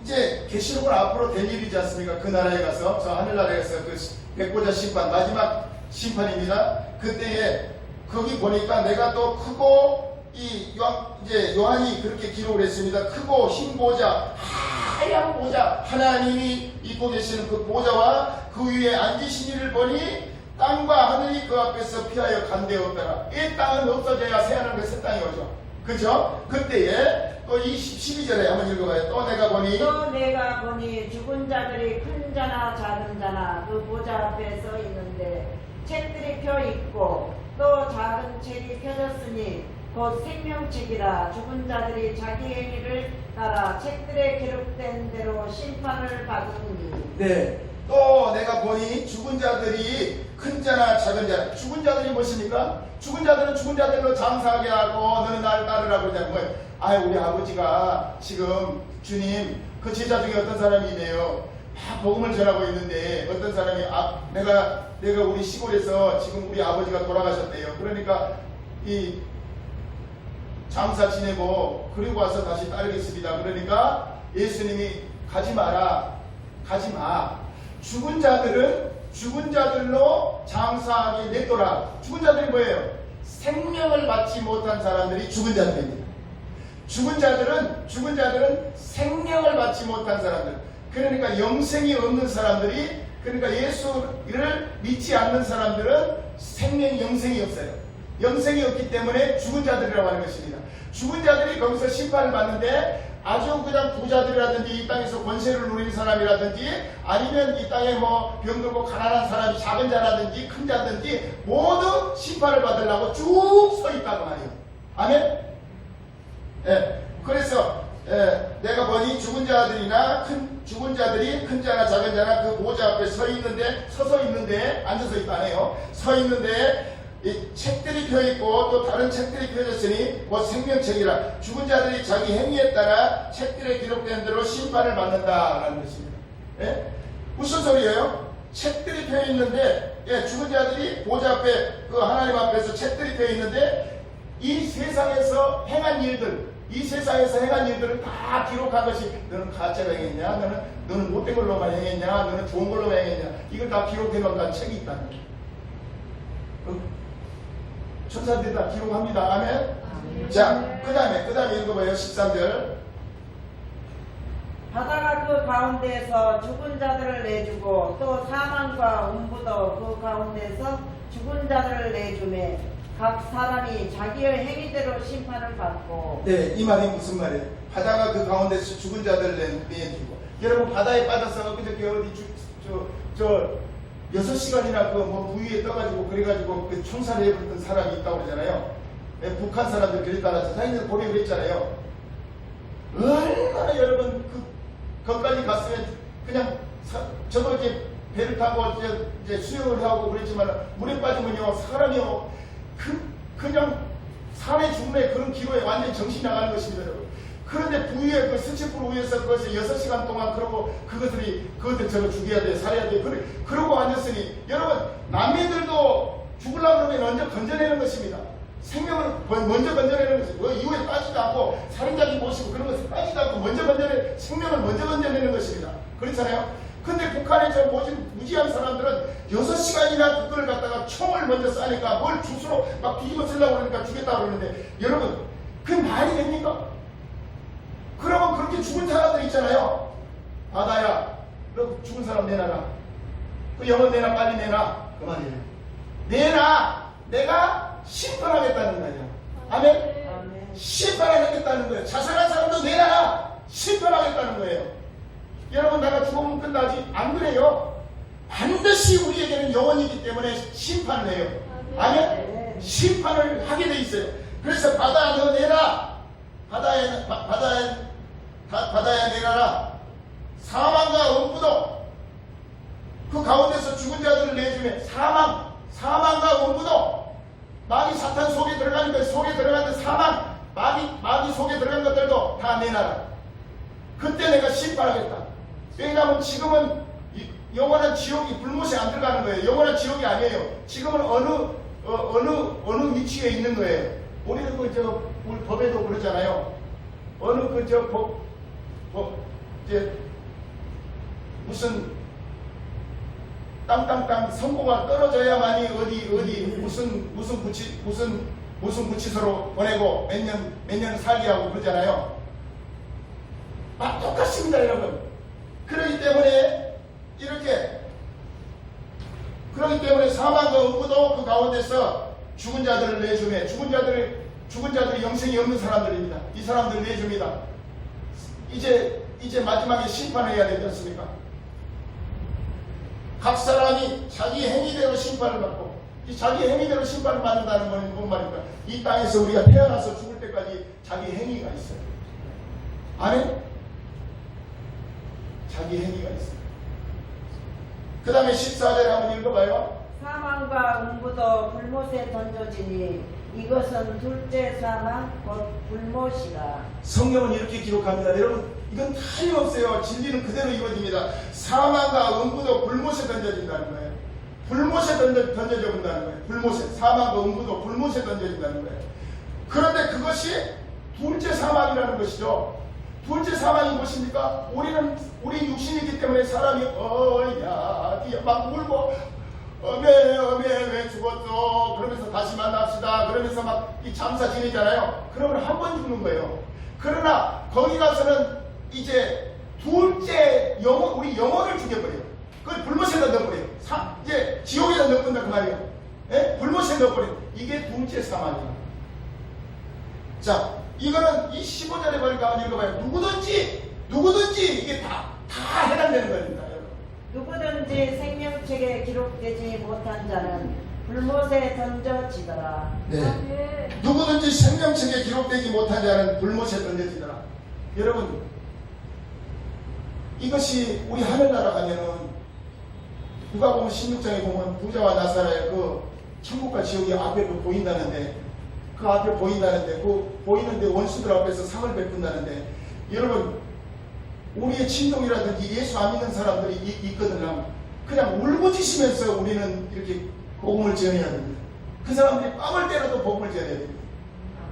이제 계시록은 앞으로 될 일이지 않습니까? 그 나라에 가서 저 하늘나라에 가서 그 백보자 심판 마지막 심판입니다. 그때에 거기 보니까 내가 또 크고 이제 요한이 그렇게 기록을 했습니다. 크고 흰 보좌, 하얀 보좌, 하나님이 입고 계시는 그 보좌와 그 위에 앉으신 이를 보니 땅과 하늘이 그 앞에서 피하여 간데 없더라. 이 땅은 없어져야 새하늘과 새 땅이 오죠. 그죠? 그때에 또 12절에 한번 읽어봐요. 또 내가 보니 죽은 자들이 큰 자나 작은 자나 그 보좌 앞에 서 있는데 책들이 펴 있고 또 작은 책이 펴졌으니 곧 생명책이라 죽은 자들이 자기 행위를 따라 책들에 기록된 대로 심판을 받으니. 네. 또 내가 보니 죽은 자들이 큰 자나 작은 자. 죽은 자들이 무엇입니까? 죽은 자들은 죽은 자들로 장사하게 하고 너는 나를 따르라고 그러는 거예요. 우리 아버지가 지금 주님 그 제자 중에 어떤 사람이 있네요. 막 복음을 전하고 있는데 어떤 사람이 내가 우리 시골에서 지금 우리 아버지가 돌아가셨대요. 그러니까 이 장사 지내고 그리고 와서 다시 따르겠습니다. 그러니까 예수님이 가지 마. 죽은 자들은 죽은 자들로 장사하게 냈더라. 죽은 자들이 뭐예요? 생명을 받지 못한 사람들이 죽은 자들입니다. 죽은 자들은 생명을 받지 못한 사람들. 그러니까 영생이 없는 사람들이, 그러니까 예수를 믿지 않는 사람들은 영생이 없어요. 영생이 없기 때문에 죽은 자들이라고 하는 것입니다. 죽은 자들이 거기서 심판을 받는데 아주 그냥 부자들이라든지 이 땅에서 권세를 누리는 사람이라든지 아니면 이 땅에 병들고 가난한 사람이 작은 자라든지 큰 자든지 모두 심판을 받으려고 쭉 서 있다고 말이에요. 아멘? 그래서 내가 보니 죽은 자들이 큰 자나 작은 자나 그 보좌 앞에 서서 있는데 앉아서 있다 안 해요. 서 있는데 이 책들이 펴있고 또 다른 책들이 펴졌으니 곧 생명책이라 죽은 자들이 자기 행위에 따라 책들에 기록된 대로 심판을 받는다라는 것입니다. 무슨 소리예요? 책들이 펴 있는데, 예, 죽은 자들이 보좌 앞에 그 하나님 앞에서 책들이 펴 있는데, 이 세상에서 행한 일들, 이 세상에서 행한 일들을 다 기록한 것이, 너는 가짜로 행했냐, 너는 못된 걸로만 행했냐, 너는 좋은 걸로만 행했냐, 이걸 다 기록해 놓은 책이 있다는 거예요. 천사들이 다 기록합니다. 아멘. 자, 그 다음에 읽어봐요. 13절. 바다가 그 가운데에서 죽은 자들을 내주고 또 사망과 음부도 그 가운데서 죽은 자들을 내주매 각 사람이 자기의 행위대로 심판을 받고. 네, 이 말이 무슨 말이에요? 바다가 그 가운데서 죽은 자들을 내주고. 여러분, 바다에 빠져서 그저께 어디 6시간이나 그 뭐 부위에 떠가지고 그래가지고 그 총살을 해버렸던 사람이 있다고 그러잖아요. 네, 북한 사람들 그랬다라서 자기들 고백을 했잖아요. 얼마나 여러분 거기까지 갔으면 그냥 저도 이제 배를 타고 이제 수영을 하고 그랬지만 물에 빠지면요 사람이요 그냥 산에 죽음의 그런 기로에 완전히 정신이 나가는 것입니다, 여러분. 그런데 부위에 그 스치프로 위에서 그것을 6시간 동안 그러고 그것들 저거 죽여야 돼, 살해야 돼. 그러고 앉았으니 여러분, 남미들도 죽으려고 그러면 먼저 건져내는 것입니다. 생명을 먼저 건져내는 것이고, 이후에 빠지도 않고 살인자기 모시고 그런 것을 빠지도 않고 생명을 먼저 건져내는 것입니다. 그렇잖아요. 근데 북한의 저 무지한 사람들은 6시간이나 그걸 갖다가 총을 먼저 쏴니까 뭘 주스로 막 뒤집어 쓰려고 그러니까 죽였다고 그러는데, 여러분, 그게 말이 됩니까? 그러면 그렇게 죽은 사람들 있잖아요. 바다야, 너 죽은 사람 내놔라. 그 영혼 내놔, 빨리 내놔. 그 말이에요. 내놔. 내가 심판하겠다는 거예요. 아멘? 아멘. 심판하겠다는 거예요. 자살한 사람도 내놔라. 심판하겠다는 거예요. 여러분, 내가 죽으면 끝나지? 안 그래요. 반드시 우리에게는 영혼이기 때문에 심판을 해요. 아멘? 심판을 하게 돼 있어요. 그래서 바다야, 너 내놔. 바다에 내놔라. 사망과 음부도 그 가운데서 죽은 자들을 내주면 사망과 음부도 마귀 사탄 속에 들어가는 것, 속에 들어가는 사망, 마귀 속에 들어간 것들도 다 내놔라. 그때 내가 심판하겠다. 왜냐하면 지금은 영원한 지옥이 불못에 안 들어가는 거예요. 영원한 지옥이 아니에요. 지금은 어느 위치에 있는 거예요. 우리는 우리 법에도 그러잖아요. 무슨 땅 선고가 떨어져야만이 어디 무슨 구치소로 보내고 몇 년 살게 하고 그러잖아요. 똑같습니다, 여러분. 그렇기 때문에 사망과 음부도 그 가운데서 죽은 자들을 내주매, 죽은 자들이 영생이 없는 사람들입니다. 이 사람들을 내줍니다. 이제 마지막에 심판해야 되지 않습니까? 각 사람이 자기 행위대로 심판을 받고, 이 자기 행위대로 심판을 받는다는 건 뭔 말입니까? 이 땅에서 우리가 태어나서 죽을 때까지 자기 행위가 있어요. 아멘? 자기 행위가 있어요. 그 다음에 14절에 한번 읽어봐요. 사망과 음부도 불못에 던져지니 이것은 둘째 사망 곧 불못이라. 성경은 이렇게 기록합니다. 여러분, 이건 틀림없어요. 진리는 그대로 이루어집니다. 사망과 음부도 불못에 던져진다는 거예요. 불못에 던져져 본다는 거예요. 불못에. 사망과 음부도 불못에 던져진다는 거예요. 그런데 그것이 둘째 사망이라는 것이죠. 둘째 사망이 무엇입니까? 우리 육신이기 때문에 사람이 막 울고 왜 죽었어? 그러면서 다시 만납시다. 그러면서 막 이 잠사 지내잖아요. 그러면 한 번 죽는 거예요. 그러나 거기 가서는 이제 둘째 우리 영혼을 죽여버려요. 그걸 불못에 넣어버려요. 이제 지옥에다 넣어본다 그 말이에요. 예? 불못에 넣어버려요. 이게 둘째 사망이에요. 자, 이거는 이 15절에 보니까 한번 읽어봐요. 누구든지 이게 다 해당되는 겁니다. 누구든지 생명책에 기록되지 못한 자는 불못에 던져지더라. 네. 누구든지 생명책에 기록되지 못한 자는 불못에 던져지더라. 여러분, 이것이 우리 하늘나라 가면은 누가복음 16장에 보면 부자와 나사라의 그 천국과 지옥이 앞에 보인다는데, 그 보이는데 원수들 앞에서 상을 베푼다는데, 여러분, 우리의 친동이라든지 예수 안 믿는 사람들이 있거든요. 그냥 울부짖으면서 우리는 이렇게 복음을 전해야 됩니다. 그 사람들이 뺨을 때려도 복음을 전해야 됩니다.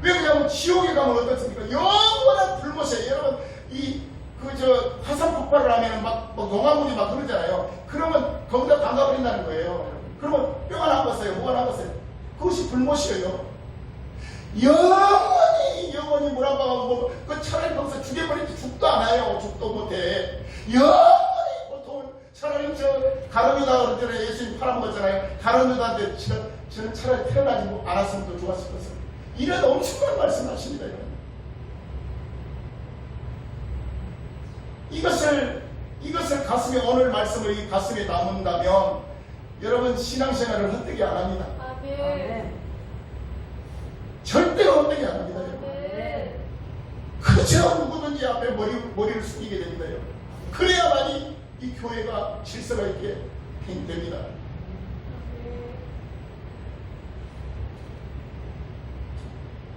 왜 그러냐면 지옥에 가면 어떻습니까? 영원한 불못이에요. 여러분 화산 폭발을 하면 막 용암물이 막 그러잖아요. 그러면 거기다 담가버린다는 거예요. 그러면 뼈가 나갔어요. 뭐가 나갔어요? 그것이 불못이에요. 영원히 물 한 방울 그 차라리 거기서 죽여버리지 죽도 않아요. 죽도 못해. 영원히 보통 차라리 가룟유다 그러잖아요. 예수님 팔아먹었잖아요. 가룟유다한테 저는 차라리 태어나지 않았으면 더 좋았을 것을. 이런 엄청난 말씀하십니다. 이것을 가슴에 오늘 말씀을 이 가슴에 담은다면 여러분 신앙생활을 헛되게 안 합니다. 아멘. 절대 헛되게 안 합니다. 아멘. 그저 누구든지 앞에 머리를 숙이게 됩니다. 그래야만이 이 교회가 질서가 있게 됩니다.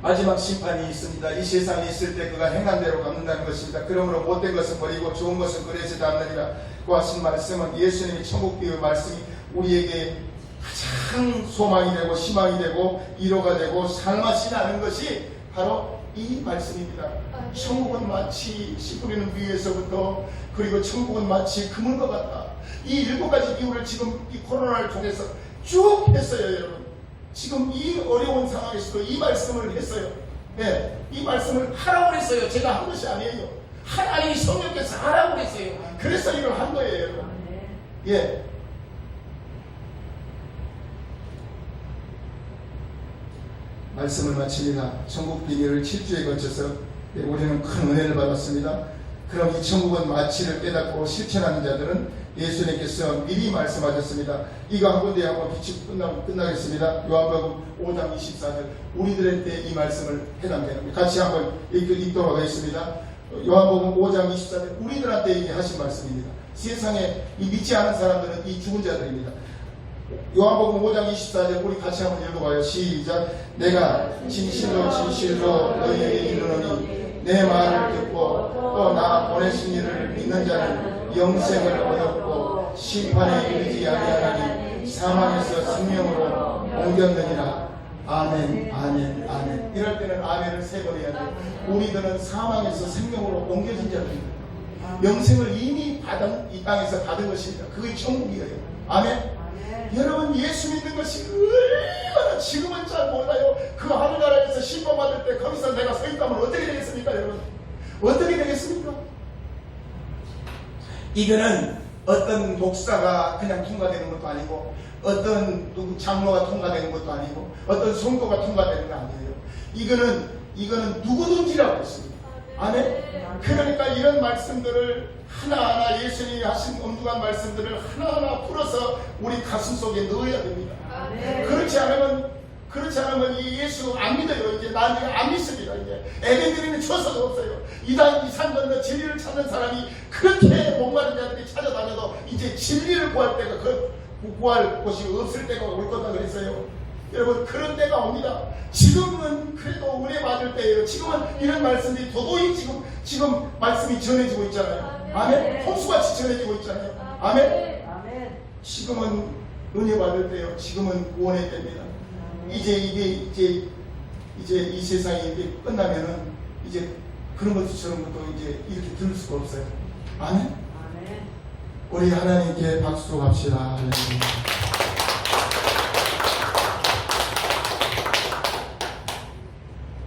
마지막 심판이 있습니다. 이 세상에 있을 때 그가 행한 대로 갚는다는 것입니다. 그러므로 못된 것은 버리고 좋은 것은 그래서 닮느니라 고 하신 말씀은 예수님의 천국 비유 말씀이 우리에게 가장 소망이 되고 희망이 되고 위로가 되고 살맛이 나는 것이 바로 이 말씀입니다. 천국은 마치 씨 뿌리는 위에서부터 그리고 천국은 마치 그물과 같다. 이 7가지 비유를 지금 이 코로나를 통해서 쭉 했어요. 여러분 지금 이 어려운 상황에서도 이 말씀을 했어요. 네, 이 말씀을 하라고 했어요. 제가 한 것이 아니에요. 하나님이 성령께서 하라고 했어요. 그래서 이걸 한 거예요. 여러분. 예. 말씀을 마칩니다. 천국 비밀을 7주에 거쳐서 우리는 큰 은혜를 받았습니다. 그럼 이 천국은 마치를 깨닫고 실천하는 자들은 예수님께서 미리 말씀하셨습니다. 이거 한 군데 한번 비치고 끝나겠습니다. 요한복음 5장 24절 우리들한테 이 말씀을 해당되는 것 같이 한번 읽도록 하겠습니다. 요한복음 5장 24절 우리들한테 이게 하신 말씀입니다. 세상에 이 믿지 않은 사람들은 이 죽은 자들입니다. 요한복음 5장 24절 우리 같이 한번 읽어봐요. 시작. 내가 진실로 진실로 너희에게 이르노니 내 말을 듣고 또 나 보내신 이를 믿는 자는 영생을 얻었고 심판에 이르지 아니하나니 사망에서 생명으로 옮겼느니라. 아멘 아멘 아멘. 이럴 때는 아멘을 3번 해야 돼요. 우리들은 사망에서 생명으로 옮겨진 자들입니다. 영생을 이미 이 땅에서 받은 것입니다. 그게 천국이에요. 아멘. 여러분 예수 믿는 것이 얼마나 지금은 잘 몰라요. 그 하늘나라에서 심판받을 때 거기서 내가 서 있다면 어떻게 되겠습니까? 여러분 어떻게 되겠습니까? 이거는 어떤 목사가 그냥 통과되는 것도 아니고 어떤 누구 장로가 통과되는 것도 아니고 어떤 성도가 통과되는 거 아니에요. 이거는 누구든지라고 했습니다. 아멘. 그러니까 이런 말씀들을 하나하나 예수님이 하신 엄중한 말씀들을 하나하나 풀어서 우리 가슴 속에 넣어야 됩니다. 그렇지 않으면 이 예수 안 믿어요. 이제 난 안 믿습니다. 이제 에베드리는 초서도 없어요. 이산 건너 진리를 찾는 사람이 그렇게 목마른 자들이 찾아다녀도 이제 진리를 구할 때가 구할 곳이 없을 때가 올 거다 그랬어요. 여러분 그런 때가 옵니다. 지금은 그래도 은혜 받을 때예요. 지금은 이런 말씀이 도도히 지금 말씀이 전해지고 있잖아요. 아멘. 홍수같이 전해지고 있잖아요. 아멘. 지금은 은혜 받을 때요. 지금은 구원의 때입니다. 이제 이 세상이 이제 끝나면은 이제 그런 것처럼 또 이제 이렇게 들을 수가 없어요. 아멘. 우리 하나님께 박수 갑시다.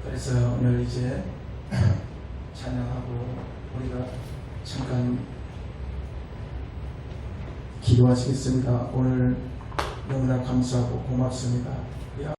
그래서 오늘 이제 찬양하고 우리가 잠깐 기도하시겠습니다. 오늘 너무나 감사하고 고맙습니다.